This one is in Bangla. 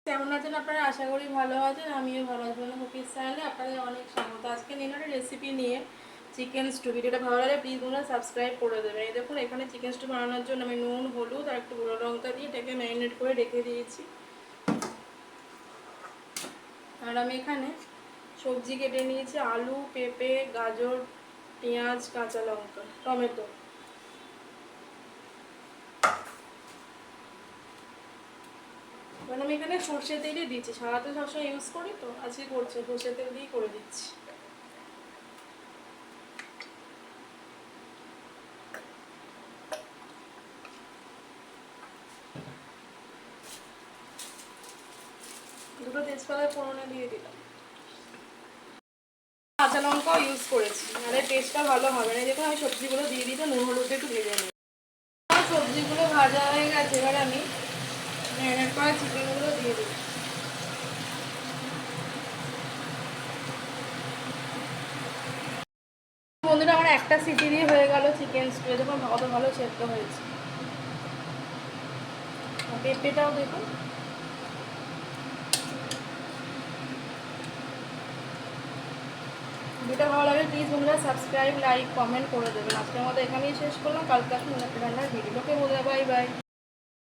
কেমন আছেন আপনারা? আশা করি ভালো আছেন। আমিও ভালো আছি। কুকিজ চ্যানেলে আপনাদের অনেক স্বাগত। আজকে নিয়ে একটা রেসিপি নিয়ে চিকেন স্টু। ভিডিওটা ভালো লাগলে প্লিজ বন্ধুরা সাবস্ক্রাইব করে দেবেন। এই দেখুন, এখানে চিকেন স্টু বানানোর জন্য আমি নুন, হলুদ আর একটু গুঁড়ো লঙ্কা দিয়ে এটাকে ম্যারিনেট করে রেখে দিয়েছি। আর আমি এখানে সবজি কেটে নিয়েছি, আলু, পেঁপে, গাজর, পেঁয়াজ, কাঁচা লঙ্কা, টমেটো। মানে আমি এখানে সর্ষে তেলই দিচ্ছি, সারা তো সবসময় ইউজ করি, তো আজকে করছি সর্ষে তেল দিয়েই করে দিচ্ছি। দুটো তেজপাতা ফোড়নে দিয়ে দিলাম, কাঁচা লঙ্কাও ইউজ করেছি, নাহলে টেস্টটা ভালো হবে না। দেখুন, আমি সবজিগুলো দিয়ে দিতে নুন হলুদ একটু ভেজে নিই। সবজিগুলো ভাজা হয়ে গেছে, এবার আমি ম্যারিনেট করা চিকেনগুলো দিয়ে দিই। বন্ধুরা, আমার একটা সিটি দিয়ে হয়ে গেল চিকেন স্টু। দেখুন কত ভালো সেদ্ধ হয়েছে। পেঁপেটাও দেখুন। ভিডিওটা ভালো লাগে প্লিজ বন্ধুরা সাবস্ক্রাইব, লাইক, কমেন্ট করে দেবেন। আজকের মতো এখানেই শেষ করলাম। কালকে আসুন একটা রান্নার ভিডিওকে বলে বাই বাই।